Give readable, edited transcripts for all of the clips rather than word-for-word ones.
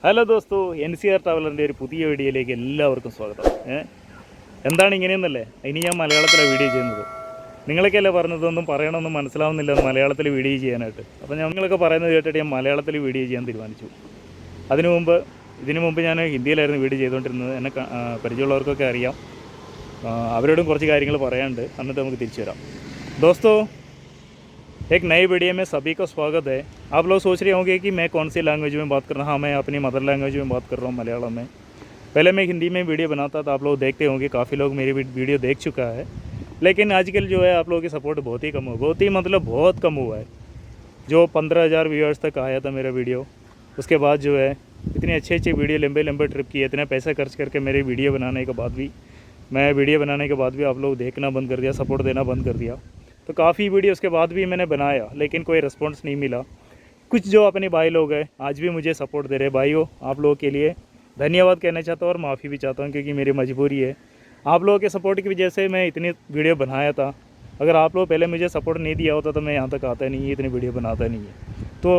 Hello ദോസ്തോ, NCR ട്രാവലറിൻ്റെ ഒരു പുതിയ വീഡിയോയിലേക്ക് എല്ലാവർക്കും സ്വാഗതം. എന്താണ് ഇങ്ങനെയെന്നല്ലേ, ഇനി ഞാൻ മലയാളത്തിലാണ് വീഡിയോ ചെയ്യുന്നത്. നിങ്ങളൊക്കെയല്ലേ പറഞ്ഞതൊന്നും പറയണമെന്നും മനസ്സിലാവുന്നില്ല മലയാളത്തിൽ വീഡിയോ ചെയ്യാനായിട്ട്. അപ്പോൾ ഞങ്ങളൊക്കെ പറയുന്നത് കേട്ടിട്ട് ഞാൻ മലയാളത്തിൽ വീഡിയോ ചെയ്യാൻ തീരുമാനിച്ചു. ഇതിനു മുമ്പ് ഞാൻ ഹിന്ദിയിലായിരുന്നു വീഡിയോ ചെയ്തുകൊണ്ടിരുന്നത്. എന്നെ പരിചയമുള്ളവർക്കൊക്കെ അറിയാം. അവരോടും കുറച്ച് കാര്യങ്ങൾ പറയാനുണ്ട്, എന്നിട്ട് നമുക്ക് തിരിച്ചു വരാം. ദോസ്തോ, एक नई वीडियो में सभी का स्वागत है। आप लोग सोच रहे होंगे कि मैं कौन सी लैंग्वेज में बात कर रहा हूँ। हाँ, मैं अपनी मदर लैंग्वेज में बात कर रहा हूँ, मलयालम में। पहले मैं हिंदी में वीडियो बनाता था, आप लोग देखते होंगे, काफ़ी लोग मेरी वीडियो देख चुका है। लेकिन आजकल जो है आप लोगों की सपोर्ट बहुत ही कम बहुत कम हुआ है। जो 15,000 व्यूअर्स तक आया था मेरा वीडियो, उसके बाद जो है इतनी अच्छी वीडियो, लंबे ट्रिप किए, इतना पैसा खर्च करके मेरी वीडियो बनाने के बाद भी आप लोग देखना बंद कर दिया, सपोर्ट देना बंद कर दिया। तो काफ़ी वीडियो उसके बाद भी मैंने बनाया, लेकिन कोई रिस्पॉन्स नहीं मिला। कुछ जो अपने भाई लोग हैं आज भी मुझे सपोर्ट दे रहे। भाइयों, आप लोगों के लिए धन्यवाद कहना चाहता हूँ और माफ़ी भी चाहता हूँ, क्योंकि मेरी मजबूरी है। आप लोगों के सपोर्ट की वजह से मैं इतनी वीडियो बनाया था। अगर आप लोग पहले मुझे सपोर्ट नहीं दिया होता तो मैं यहाँ तक आता नहीं है, इतनी वीडियो बनाता नहीं है। तो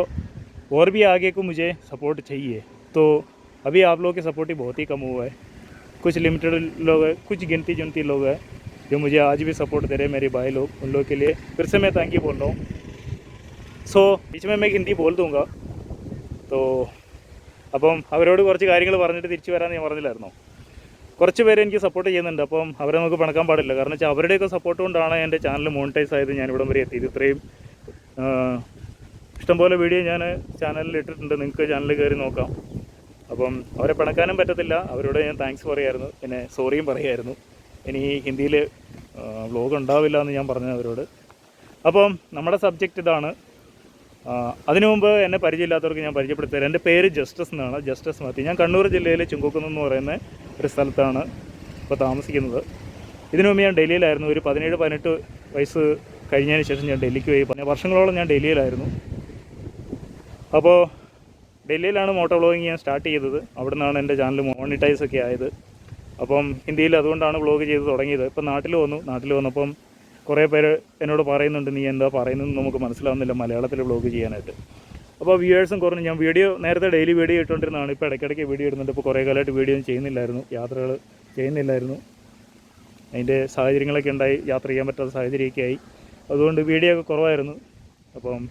और भी आगे को मुझे सपोर्ट चाहिए। तो अभी आप लोगों के सपोर्ट ही बहुत ही कम हुआ है। कुछ लिमिटेड लोग हैं, कुछ गिनती चुनती लोग हैं जो मुझे आज भी सपोर्ट दे रहे हैं, मेरे भाई लोग। उन लोगों के लिए फिर से मैं थैंक यू बोल रहा हूँ। സോ बीच में मैं हिंदी बोल दूँगा. तो അപ്പം അവരോട് കുറച്ച് കാര്യങ്ങൾ പറഞ്ഞിട്ട് തിരിച്ചു വരാമെന്ന് ഞാൻ പറഞ്ഞില്ലായിരുന്നോ. കുറച്ച് പേര് എനിക്ക് സപ്പോർട്ട് ചെയ്യുന്നുണ്ട്. അപ്പം അവരെ നമുക്ക് പണക്കാൻ പാടില്ല. കാരണം വെച്ചാൽ അവരുടെയൊക്കെ സപ്പോർട്ട് കൊണ്ടാണ് എൻ്റെ ചാനൽ മോണിറ്റൈസ് ആയത്, ഞാൻ ഇവിടം വരെ എത്തിയത്. ഇത്രയും ഇഷ്ടംപോലെ വീഡിയോ ഞാൻ ചാനലിൽ ഇട്ടിട്ടുണ്ട്, നിങ്ങൾക്ക് ചാനലിൽ കയറി നോക്കാം. അപ്പം അവരെ പണക്കാനും പറ്റത്തില്ല. അവരോട് ഞാൻ താങ്ക്സ് പറയുമായിരുന്നു, പിന്നെ സോറിയും പറയുമായിരുന്നു. ഇനി ഹിന്ദിയിൽ വ്ലോഗ് ഉണ്ടാവില്ല എന്ന് ഞാൻ പറഞ്ഞു അവരോട്. അപ്പം നമ്മുടെ സബ്ജക്റ്റ് ഇതാണ്. അതിനു മുമ്പ് എന്നെ പരിചയമില്ലാത്തവർക്ക് ഞാൻ പരിചയപ്പെടുത്തരാം. എൻ്റെ പേര് ജസ്റ്റിസ് എന്നാണ്, ജസ്റ്റിസ് മാത്യു. ഞാൻ കണ്ണൂർ ജില്ലയിലെ ചുങ്കക്കുന്ന് എന്ന് പറയുന്ന ഒരു സ്ഥലത്താണ് ഇപ്പോൾ താമസിക്കുന്നത്. ഇതിനു മുമ്പ് ഞാൻ ഡൽഹിയിലായിരുന്നു. ഒരു 17-18 വയസ്സ് കഴിഞ്ഞതിന് ശേഷം ഞാൻ ഡൽഹിക്ക് പോയി. വർഷങ്ങളോളം ഞാൻ ഡൽഹിയിലായിരുന്നു. അപ്പോൾ ഡൽഹിയിലാണ് മോട്ടോ വ്ളോഗിങ് ഞാൻ സ്റ്റാർട്ട് ചെയ്തത്. അവിടെ നിന്നാണ് എൻ്റെ ചാനൽ മോണിറ്റൈസ് ഒക്കെ ആയത്. അപ്പം ഹിന്ദിയിൽ അതുകൊണ്ടാണ് വ്ളോഗ് ചെയ്ത് തുടങ്ങിയത്. ഇപ്പം നാട്ടിൽ വന്നപ്പം കുറേ പേര് എന്നോട് പറയുന്നുണ്ട്, നീ എന്താ പറയുന്നതെന്ന് നമുക്ക് മനസ്സിലാവുന്നില്ല മലയാളത്തിൽ വ്ളോഗ് ചെയ്യാനായിട്ട്. അപ്പോൾ വ്യൂവേഴ്സും കുറഞ്ഞു. ഞാൻ നേരത്തെ ഡെയിലി വീഡിയോ ഇട്ടുകൊണ്ടിരുന്നതാണ്. ഇപ്പോൾ ഇടയ്ക്കിടയ്ക്ക് വീഡിയോ ഇടുന്നുണ്ട്. ഇപ്പോൾ കുറേ കാലമായിട്ട് വീഡിയോ ഒന്നും ചെയ്യുന്നില്ലായിരുന്നു, യാത്രകൾ ചെയ്യുന്നില്ലായിരുന്നു. അതിൻ്റെ സാഹചര്യങ്ങളൊക്കെ ഉണ്ടായി, യാത്ര ചെയ്യാൻ പറ്റാത്ത സാഹചര്യമൊക്കെ ആയി. അതുകൊണ്ട് വീഡിയോ ഒക്കെ കുറവായിരുന്നു. അപ്പം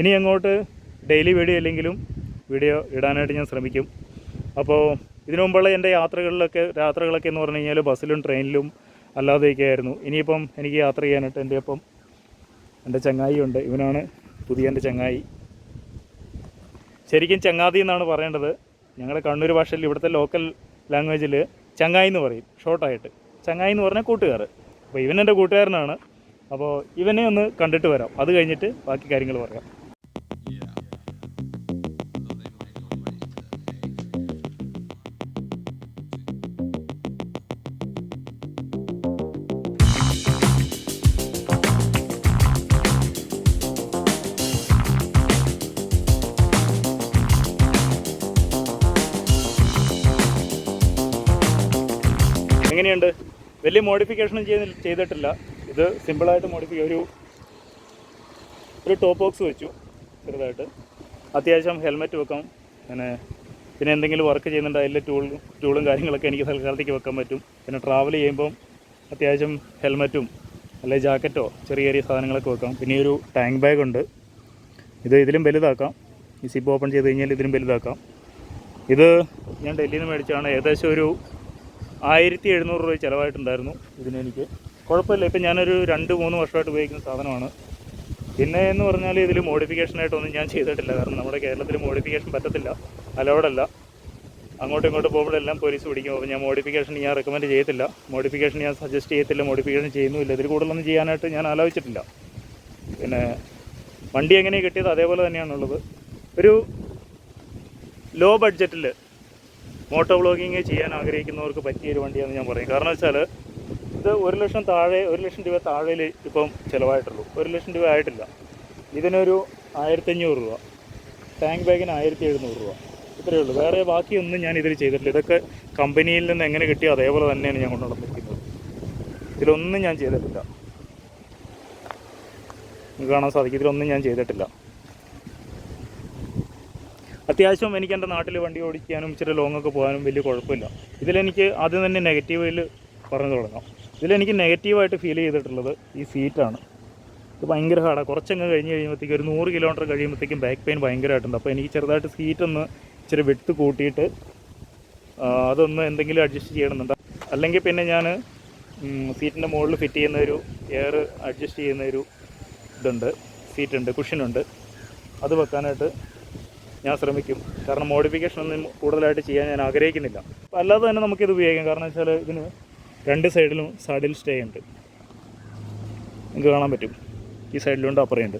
ഇനി അങ്ങോട്ട് ഡെയിലി വീഡിയോ ഇല്ലെങ്കിലും വീഡിയോ ഇടാനായിട്ട് ഞാൻ ശ്രമിക്കും. അപ്പോൾ ഇതിനു മുമ്പുള്ള എൻ്റെ യാത്രകളൊക്കെ എന്ന് പറഞ്ഞു കഴിഞ്ഞാൽ ബസ്സിലും ട്രെയിനിലും അല്ലാതെയൊക്കെ ആയിരുന്നു. ഇനിയിപ്പം എനിക്ക് യാത്ര ചെയ്യാനായിട്ട് എൻ്റെ ചങ്ങായി ഉണ്ട്. ഇവനാണ് പുതിയ എൻ്റെ ചങ്ങായി. ശരിക്കും ചങ്ങാതി എന്നാണ് പറയേണ്ടത്. ഞങ്ങളുടെ കണ്ണൂർ ഭാഷയിൽ, ഇവിടുത്തെ ലോക്കൽ ലാംഗ്വേജിൽ ചങ്ങായി എന്ന് പറയും, ഷോർട്ടായിട്ട്. ചങ്ങായി എന്ന് പറഞ്ഞാൽ കൂട്ടുകാർ. അപ്പോൾ ഇവൻ എൻ്റെ കൂട്ടുകാരനാണ്. അപ്പോൾ ഇവനെ ഒന്ന് കണ്ടിട്ട് വരാം, അത് കഴിഞ്ഞിട്ട് ബാക്കി കാര്യങ്ങൾ പറയാം. എങ്ങനെയുണ്ട്? വലിയ മോഡിഫിക്കേഷനും ചെയ്തിട്ടില്ല. ഇത് സിമ്പിളായിട്ട് ഒരു ടോപ്പ് ബോക്സ് വെച്ചു ചെറുതായിട്ട്. അത്യാവശ്യം ഹെൽമെറ്റ് വെക്കാം. പിന്നെ എന്തെങ്കിലും വർക്ക് ചെയ്യുന്നുണ്ട് അതിൽ ടൂളും കാര്യങ്ങളൊക്കെ എനിക്ക് തൽക്കാലത്തേക്ക് വെക്കാൻ പറ്റും. പിന്നെ ട്രാവൽ ചെയ്യുമ്പം അത്യാവശ്യം ഹെൽമെറ്റും അല്ലെങ്കിൽ ജാക്കറ്റോ ചെറിയ സാധനങ്ങളൊക്കെ വെക്കാം. പിന്നെ ഒരു ടാങ്ക് ബാഗുണ്ട്. ഇതിലും വലുതാക്കാം. ഈ സിപ്പ് ഓപ്പൺ ചെയ്ത് കഴിഞ്ഞാൽ ഇതിലും വലുതാക്കാം. ഇത് ഞാൻ ഡൽഹിയിൽ നിന്ന് മേടിച്ചാണ്. ഏകദേശം ഒരു 1,700 രൂപ ചിലവായിട്ടുണ്ടായിരുന്നു ഇതിനെനിക്ക്. കുഴപ്പമില്ല. ഇപ്പം ഞാനൊരു 2-3 വർഷമായിട്ട് ഉപയോഗിക്കുന്ന സാധനമാണ്. പിന്നെ എന്ന് പറഞ്ഞാൽ ഇതിൽ മോഡിഫിക്കേഷനായിട്ടൊന്നും ഞാൻ ചെയ്തിട്ടില്ല. കാരണം നമ്മുടെ കേരളത്തിൽ മോഡിഫിക്കേഷൻ പറ്റത്തില്ല, അലൗഡല്ല. അങ്ങോട്ടും ഇങ്ങോട്ടും പോകുമ്പോഴെല്ലാം പോലീസ് പിടിക്കും. അപ്പോൾ ഞാൻ മോഡിഫിക്കേഷൻ റെക്കമെൻഡ് ചെയ്യത്തില്ല. മോഡിഫിക്കേഷൻ ഞാൻ സജസ്റ്റ് ചെയ്യത്തില്ല. മോഡിഫിക്കേഷൻ ചെയ്യുന്നുമില്ല. ഇതിൽ കൂടുതലൊന്നും ചെയ്യാനായിട്ട് ഞാൻ ആലോചിച്ചിട്ടില്ല. പിന്നെ വണ്ടി എങ്ങനെയാണ് കിട്ടിയത് അതേപോലെ തന്നെയാണുള്ളത്. ഒരു ലോ ബഡ്ജറ്റിൽ മോട്ടോ വ്ളോഗിങ് ചെയ്യാൻ ആഗ്രഹിക്കുന്നവർക്ക് പറ്റിയൊരു വണ്ടിയാണെന്ന് ഞാൻ പറയും. കാരണം വെച്ചാൽ ഇത് 1 ലക്ഷം രൂപ താഴെ ഇപ്പം ചിലവായിട്ടുള്ളൂ. 1 ലക്ഷം രൂപ ആയിട്ടില്ല. ഇതിനൊരു 1,500 രൂപ, ടാങ്ക് ബാഗിന് 1,700 രൂപ, ഇത്രയേ ഉള്ളൂ. വേറെ ബാക്കിയൊന്നും ഞാൻ ഇതിൽ ചെയ്തിട്ടില്ല. ഇതൊക്കെ കമ്പനിയിൽ നിന്ന് എങ്ങനെ കിട്ടിയോ അതേപോലെ തന്നെയാണ് ഞാൻ കൊണ്ടുവന്നിരിക്കുന്നത്. ഇതിലൊന്നും ഞാൻ ചെയ്തിട്ടില്ല. നിങ്ങൾക്ക് കാണാൻ സാധിക്കും, ഇതിലൊന്നും ഞാൻ ചെയ്തിട്ടില്ല. അത്യാവശ്യം എനിക്ക് എൻ്റെ നാട്ടിൽ വണ്ടി ഓടിക്കാനും ഇച്ചിരി ലോങ്ങൊക്കെ പോകാനും വലിയ കുഴപ്പമില്ല. ഇതിലെനിക്ക് ആദ്യം തന്നെ നെഗറ്റീവിൽ പറഞ്ഞു തുടങ്ങാം. ഇതിലെനിക്ക് നെഗറ്റീവായിട്ട് ഫീൽ ചെയ്തിട്ടുള്ളത് ഈ സീറ്റാണ്. ഇത് ഭയങ്കര ഹാർഡാണ്. കുറച്ചങ്ങ് കഴിഞ്ഞ് കഴിയുമ്പോഴത്തേക്കും ഒരു 100 കിലോമീറ്റർ കഴിയുമ്പോഴത്തേക്കും ബാക്ക് പെയിൻ ഭയങ്കരമായിട്ടുണ്ട്. അപ്പോൾ എനിക്ക് ചെറുതായിട്ട് സീറ്റൊന്ന് ഇച്ചിരി വിട്ട് കൂട്ടിയിട്ട് അതൊന്ന് എന്തെങ്കിലും അഡ്ജസ്റ്റ് ചെയ്യണമെന്നുണ്ട്. അല്ലെങ്കിൽ പിന്നെ ഞാൻ സീറ്റിൻ്റെ മുകളിൽ ഫിറ്റ് ചെയ്യുന്ന ഒരു എയർ അഡ്ജസ്റ്റ് ചെയ്യുന്ന ഒരു ഇതുണ്ട്, സീറ്റുണ്ട്, കുഷനുണ്ട്. അത് വെക്കാനായിട്ട് ഞാൻ ശ്രമിക്കും. കാരണം മോഡിഫിക്കേഷൻ ഒന്നും കൂടുതലായിട്ട് ചെയ്യാൻ ഞാൻ ആഗ്രഹിക്കുന്നില്ല. അല്ലാതെ തന്നെ നമുക്കിത് ഉപയോഗിക്കാം. കാരണം വെച്ചാൽ ഇതിന് 2 സൈഡിലും സാഡിൽ സ്റ്റേ ഉണ്ട്. നിങ്ങൾക്ക് കാണാൻ പറ്റും, ഈ സൈഡിലുണ്ട് അപ്പുറയുണ്ട്.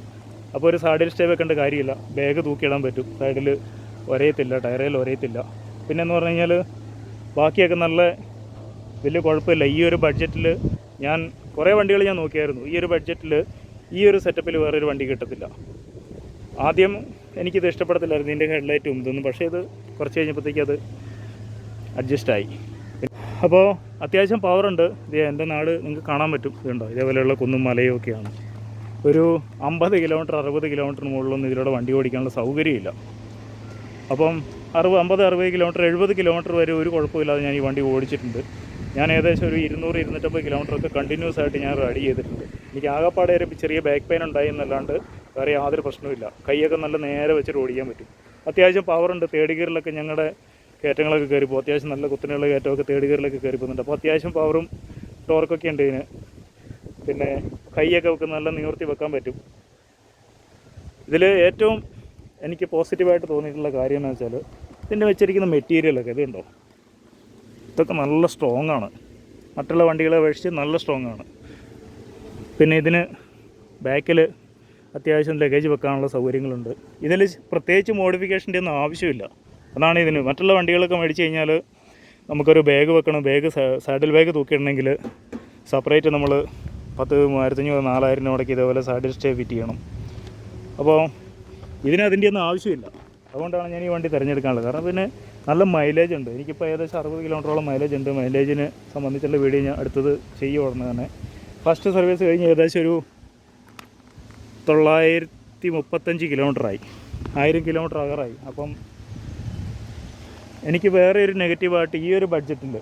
അപ്പോൾ ഒരു സാഡിൽ സ്റ്റേ വെക്കേണ്ട കാര്യമില്ല. ബാഗ് തൂക്കിയിടാൻ പറ്റും. സൈഡിൽ ഒരയത്തില്ല, ടയറിൽ ഒരയത്തില്ല. പിന്നെയെന്ന് പറഞ്ഞു കഴിഞ്ഞാൽ ബാക്കിയൊക്കെ നല്ല വലിയ കുഴപ്പമില്ല. ഈ ഒരു ബഡ്ജറ്റിൽ ഞാൻ കുറേ വണ്ടികൾ ഞാൻ നോക്കിയായിരുന്നു. ഈ ഒരു ബഡ്ജറ്റിൽ ഈ ഒരു സെറ്റപ്പിൽ വേറൊരു വണ്ടി കിട്ടത്തില്ല. ആദ്യം എനിക്കിത് ഇഷ്ടപ്പെടത്തില്ലായിരുന്നു, ഇതിൻ്റെ ഹെഡ്ലൈറ്റും ഇതൊന്നും. പക്ഷേ ഇത് കുറച്ച് കഴിഞ്ഞപ്പോഴത്തേക്ക് അത് അഡ്ജസ്റ്റായി. അപ്പോൾ അത്യാവശ്യം പവറുണ്ട്. ഇത് എൻ്റെ നാട് നിങ്ങൾക്ക് കാണാൻ പറ്റും. ഇതുണ്ടോ, ഇതേപോലെയുള്ള കുന്നും മലയും ഒക്കെയാണ്. ഒരു 50 കിലോമീറ്റർ 60 കിലോമീറ്ററിന് മുകളിലൊന്നും ഇതിലൂടെ വണ്ടി ഓടിക്കാനുള്ള സൗകര്യമില്ല. അപ്പം 50-60 കിലോമീറ്റർ 70 കിലോമീറ്റർ വരെ ഒരു കുഴപ്പമില്ലാതെ ഞാൻ ഈ വണ്ടി ഓടിച്ചിട്ടുണ്ട്. ഞാൻ ഏകദേശം ഒരു 200-250 കിലോമീറ്ററൊക്കെ കണ്ടിന്യൂസ് ആയിട്ട് ഞാൻ റൈഡ് ചെയ്തിട്ടുണ്ട്. എനിക്ക് ആകെപ്പാടെ ഒരു ചെറിയ ബാക്ക് പെയിൻ ഉണ്ടായി എന്നല്ലാണ്ട് വേറെ യാതൊരു പ്രശ്നവുമില്ല. കൈയൊക്കെ നല്ല നേരെ വെച്ചിട്ട് ഓടിക്കാൻ പറ്റും. അത്യാവശ്യം പവറുണ്ട്. തേർഡ് ഗിയറിലൊക്കെ ഞങ്ങളുടെ കയറ്റങ്ങളൊക്കെ കയറിപ്പോൾ അത്യാവശ്യം നല്ല കുത്തനെയുള്ള കയറ്റമൊക്കെ തേർഡ് ഗിയറിലൊക്കെ കയറി പോകുന്നുണ്ട്. അപ്പോൾ അത്യാവശ്യം പവറും ടോർക്കൊക്കെ ഉണ്ട് ഇതിന്. പിന്നെ കൈയൊക്കെ വെക്കുന്ന നല്ല നിവർത്തി വെക്കാൻ പറ്റും. ഇതിൽ ഏറ്റവും എനിക്ക് പോസിറ്റീവായിട്ട് തോന്നിയിട്ടുള്ള കാര്യം എന്ന് വെച്ചാൽ ഇതിൻ്റെ വെച്ചിരിക്കുന്ന മെറ്റീരിയലൊക്കെ ഇതുണ്ടോ, ഇതൊക്കെ നല്ല സ്ട്രോങ് ആണ്. മറ്റുള്ള വണ്ടികളെ അപേക്ഷിച്ച് നല്ല സ്ട്രോങ് ആണ്. പിന്നെ ഇതിന് ബാക്കിൽ അത്യാവശ്യം ലഗേജ് വെക്കാനുള്ള സൗകര്യങ്ങളുണ്ട്. ഇതിൽ പ്രത്യേകിച്ച് മോഡിഫിക്കേഷൻ്റെ ഒന്നും ആവശ്യമില്ല. അതാണ് ഇതിന്. മറ്റുള്ള വണ്ടികളൊക്കെ മേടിച്ച് കഴിഞ്ഞാൽ നമുക്കൊരു ബാഗ് വെക്കണം. സാഡിൽ ബാഗ് തൂക്കിയിടണമെങ്കിൽ സെപ്പറേറ്റ് നമ്മൾ 10,000-3,500-4,000 മുടക്കി ഇതേപോലെ സാഡിൽ സ്റ്റേ ഫിറ്റ് ചെയ്യണം. അപ്പോൾ ഇതിന് അതിൻ്റെ ഒന്നും ആവശ്യമില്ല. അതുകൊണ്ടാണ് ഞാൻ ഈ വണ്ടി തിരഞ്ഞെടുക്കാനുള്ളത്. കാരണം പിന്നെ നല്ല മൈലേജ് ഉണ്ട്. എനിക്കിപ്പോൾ ഏകദേശം 60 കിലോമീറ്ററോളം മൈലേജ് ഉണ്ട്. മൈലേജിനെ സംബന്ധിച്ചുള്ള വീഡിയോ ഞാൻ അടുത്തത് ചെയ്യുക ഉടനെ തന്നെ. ഫസ്റ്റ് സർവീസ് കഴിഞ്ഞ് ഏകദേശം ഒരു 935 കിലോമീറ്ററായി. 1000 കിലോമീറ്റർ ആകാറായി. അപ്പം എനിക്ക് വേറെ ഒരു നെഗറ്റീവായിട്ട് ഈ ഒരു ബഡ്ജറ്റിൽ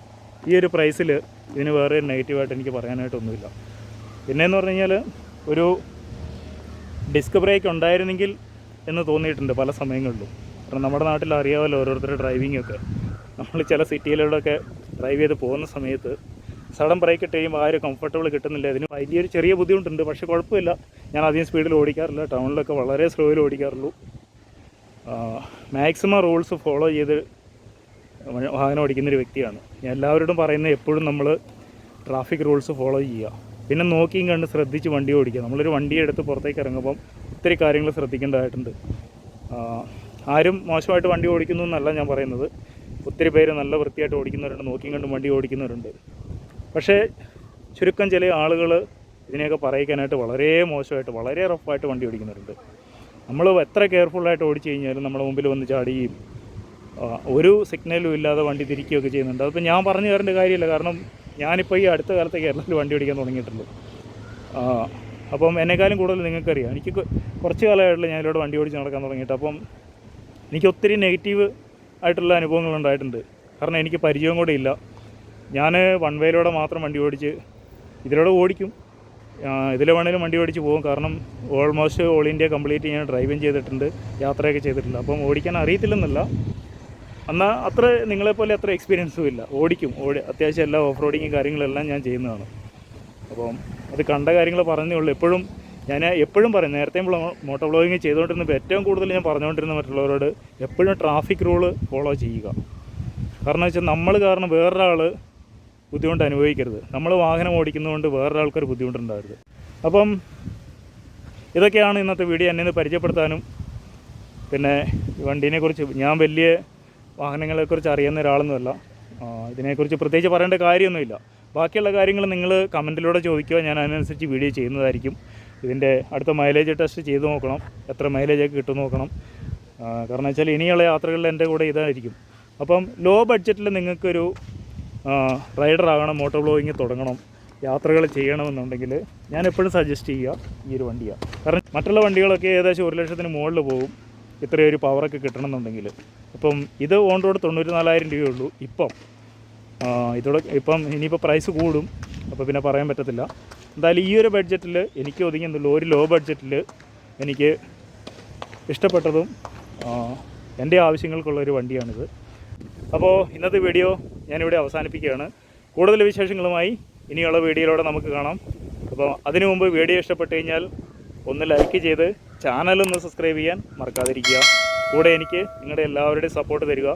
ഈ ഒരു പ്രൈസിൽ ഇതിന് വേറെ ഒരു നെഗറ്റീവായിട്ട് എനിക്ക് പറയാനായിട്ടൊന്നുമില്ല. പിന്നെയെന്ന് പറഞ്ഞു കഴിഞ്ഞാൽ ഒരു ഡിസ്ക് ബ്രേക്ക് ഉണ്ടായിരുന്നെങ്കിൽ എന്ന് തോന്നിയിട്ടുണ്ട് പല സമയങ്ങളിലും. കാരണം നമ്മുടെ നാട്ടിൽ അറിയാമല്ലോ ഓരോരുത്തരുടെ ഡ്രൈവിങ്ങൊക്കെ. നമ്മൾ ചില സിറ്റിയിലൂടെയൊക്കെ ഡ്രൈവ് ചെയ്ത് പോകുന്ന സമയത്ത് സഡൻ ബ്രേക്ക് ഇട്ട് കഴിയുമ്പോൾ ആ ഒരു കംഫർട്ടബിൾ കിട്ടുന്നില്ല. അതിന് വലിയൊരു ചെറിയ ബുദ്ധിമുട്ടുണ്ട്. പക്ഷേ കുഴപ്പമില്ല. ഞാൻ അധികം സ്പീഡിൽ ഓടിക്കാറില്ല. ടൗണിലൊക്കെ വളരെ സ്ലോയിൽ ഓടിക്കാറുള്ളൂ. മാക്സിമം റൂൾസ് ഫോളോ ചെയ്ത് വാഹനം ഓടിക്കുന്നൊരു വ്യക്തിയാണ് ഞാൻ. എല്ലാവരോടും പറയുന്നത് എപ്പോഴും നമ്മൾ ട്രാഫിക് റൂൾസ് ഫോളോ ചെയ്യുക. പിന്നെ നോക്കിയും കണ്ട് ശ്രദ്ധിച്ച് വണ്ടി ഓടിക്കുക. നമ്മളൊരു വണ്ടി എടുത്ത് പുറത്തേക്ക് ഇറങ്ങുമ്പം ഒത്തിരി കാര്യങ്ങൾ ശ്രദ്ധിക്കേണ്ടതായിട്ടുണ്ട്. ആരും മോശമായിട്ട് വണ്ടി ഓടിക്കുന്നു എന്നല്ല ഞാൻ പറയുന്നത്. ഒത്തിരി പേര് നല്ല വൃത്തിയായിട്ട് ഓടിക്കുന്നവരുണ്ട്, നോക്കിയും കണ്ടും വണ്ടി ഓടിക്കുന്നവരുണ്ട്. പക്ഷേ ചുരുക്കം ചില ആളുകൾ ഇതിനെയൊക്കെ പറയിക്കാനായിട്ട് വളരെ മോശമായിട്ട് വളരെ റഫായിട്ട് വണ്ടി ഓടിക്കുന്നവരുണ്ട്. നമ്മൾ എത്ര കെയർഫുള്ളായിട്ട് ഓടിച്ചു കഴിഞ്ഞാലും നമ്മുടെ മുമ്പിൽ വന്ന് ചാടുകയും ഒരു സിഗ്നലും ഇല്ലാതെ വണ്ടി തിരിക്കുകയൊക്കെ ചെയ്യുന്നുണ്ട്. അതിപ്പോൾ ഞാൻ പറഞ്ഞു തരേണ്ട കാര്യമില്ല. കാരണം ഞാനിപ്പോൾ ഈ അടുത്ത കാലത്ത് കേരളത്തിൽ വണ്ടി ഓടിക്കാൻ തുടങ്ങിയിട്ടുള്ളൂ. അപ്പം എന്നെക്കാളും കൂടുതൽ നിങ്ങൾക്കറിയാം. എനിക്ക് കുറച്ച് കാലമായിട്ടുള്ള ഞാനിവിടെ വണ്ടി ഓടിച്ച് നടക്കാൻ തുടങ്ങിയിട്ട്. അപ്പം എനിക്ക് ഒത്തിരി നെഗറ്റീവ് ആയിട്ടുള്ള അനുഭവങ്ങളുണ്ടായിട്ടുണ്ട്. കാരണം എനിക്ക് പരിചയം കൂടെ ഇല്ല. ഞാൻ വൺ വേയിലൂടെ മാത്രം വണ്ടി ഓടിച്ച് ഇതിലൂടെ ഓടിക്കും, ഇതിൽ വേണേലും വണ്ടി ഓടിച്ച് പോകും. കാരണം ഓൾമോസ്റ്റ് ഓൾ ഇന്ത്യ കംപ്ലീറ്റ് ഞാൻ ഡ്രൈവിങ് ചെയ്തിട്ടുണ്ട്, യാത്രയൊക്കെ ചെയ്തിട്ടുണ്ട്. അപ്പം ഓടിക്കാൻ അറിയത്തില്ലെന്നല്ല, എന്നാൽ അത്ര നിങ്ങളെപ്പോലെ അത്ര എക്സ്പീരിയൻസും ഇല്ല. ഓടിക്കും, അത്യാവശ്യം എല്ലാ ഓഫ് റോഡിങ്ങും കാര്യങ്ങളെല്ലാം ഞാൻ ചെയ്യുന്നതാണ്. അപ്പം അത് കണ്ട കാര്യങ്ങൾ പറഞ്ഞേ ഉള്ളൂ. ഞാൻ എപ്പോഴും പറയും, നേരത്തെ മോട്ടോ വ്ളോഗിങ് ചെയ്തുകൊണ്ടിരുന്നപ്പോൾ ഏറ്റവും കൂടുതൽ ഞാൻ പറഞ്ഞുകൊണ്ടിരുന്ന മറ്റുള്ളവരോട് എപ്പോഴും ട്രാഫിക് റൂള് ഫോളോ ചെയ്യുക. കാരണം വെച്ചാൽ നമ്മൾ കാരണം വേറൊരാൾ ബുദ്ധിമുട്ട് അനുഭവിക്കരുത്. നമ്മൾ വാഹനം ഓടിക്കുന്നതുകൊണ്ട് വേറൊരാൾക്കൊരു ബുദ്ധിമുട്ടുണ്ടാകരുത്. അപ്പം ഇതൊക്കെയാണ് ഇന്നത്തെ വീഡിയോ. എന്നെ പരിചയപ്പെടുത്താനും പിന്നെ വണ്ടീനെക്കുറിച്ച് ഞാൻ വലിയ വാഹനങ്ങളെക്കുറിച്ച് അറിയുന്ന ഒരാളൊന്നുമല്ല. ഇതിനെക്കുറിച്ച് പ്രത്യേകിച്ച് പറയേണ്ട കാര്യമൊന്നുമില്ല. ബാക്കിയുള്ള കാര്യങ്ങൾ നിങ്ങൾ കമൻറ്റിലൂടെ ചോദിക്കുക, ഞാൻ അതിനനുസരിച്ച് വീഡിയോ ചെയ്യുന്നതായിരിക്കും. ഇതിൻ്റെ അടുത്ത മൈലേജ് ടെസ്റ്റ് ചെയ്ത് നോക്കണം, എത്ര മൈലേജൊക്കെ കിട്ടും നോക്കണം. കാരണം വെച്ചാൽ ഇനിയുള്ള യാത്രകളിൽ എൻ്റെ കൂടെ ഇതായിരിക്കും. അപ്പം ലോ ബഡ്ജറ്റിൽ നിങ്ങൾക്കൊരു റൈഡറാകണം, മോട്ടോ വ്ളോഗിങ് തുടങ്ങണം, യാത്രകൾ ചെയ്യണമെന്നുണ്ടെങ്കിൽ ഞാൻ എപ്പോഴും സജസ്റ്റ് ചെയ്യുക ഈ ഒരു വണ്ടിയാണ്. കാരണം മറ്റുള്ള വണ്ടികളൊക്കെ ഏകദേശം 1 ലക്ഷത്തിന് മുകളിൽ പോകും. ഇത്രയൊരു പവറൊക്കെ കിട്ടണമെന്നുണ്ടെങ്കിൽ. അപ്പം ഇത് ഓൺ റോഡ് 94,000 രൂപയുള്ളൂ ഇപ്പം. ഇതോടെ ഇപ്പം ഇനിയിപ്പോൾ പ്രൈസ് കൂടും, അപ്പോൾ പിന്നെ പറയാൻ പറ്റത്തില്ല. എന്തായാലും ഈ ഒരു ബഡ്ജറ്റിൽ എനിക്ക് ഒതുങ്ങുന്നുള്ളൂ. ഒരു ലോ ബഡ്ജറ്റിൽ എനിക്ക് ഇഷ്ടപ്പെട്ടതും എൻ്റെ ആവശ്യങ്ങൾക്കുള്ളൊരു വണ്ടിയാണിത്. അപ്പോൾ ഇന്നത്തെ വീഡിയോ ഞാനിവിടെ അവസാനിപ്പിക്കുകയാണ്. കൂടുതൽ വിശേഷങ്ങളുമായി ഇനിയുള്ള വീഡിയോയിലൂടെ നമുക്ക് കാണാം. അപ്പോൾ അതിനു മുമ്പ് വീഡിയോ ഇഷ്ടപ്പെട്ട് കഴിഞ്ഞാൽ ഒന്ന് ലൈക്ക് ചെയ്ത് ചാനലൊന്ന് സബ്സ്ക്രൈബ് ചെയ്യാൻ മറക്കാതിരിക്കുക. കൂടെ എനിക്ക് നിങ്ങളുടെ എല്ലാവരുടെയും സപ്പോർട്ട് തരിക.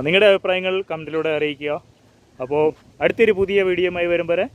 നിങ്ങളുടെ അഭിപ്രായങ്ങൾ കമൻറ്റിലൂടെ അറിയിക്കുക. അപ്പോൾ അടുത്തൊരു പുതിയ വീഡിയോയുമായി വരും വരെ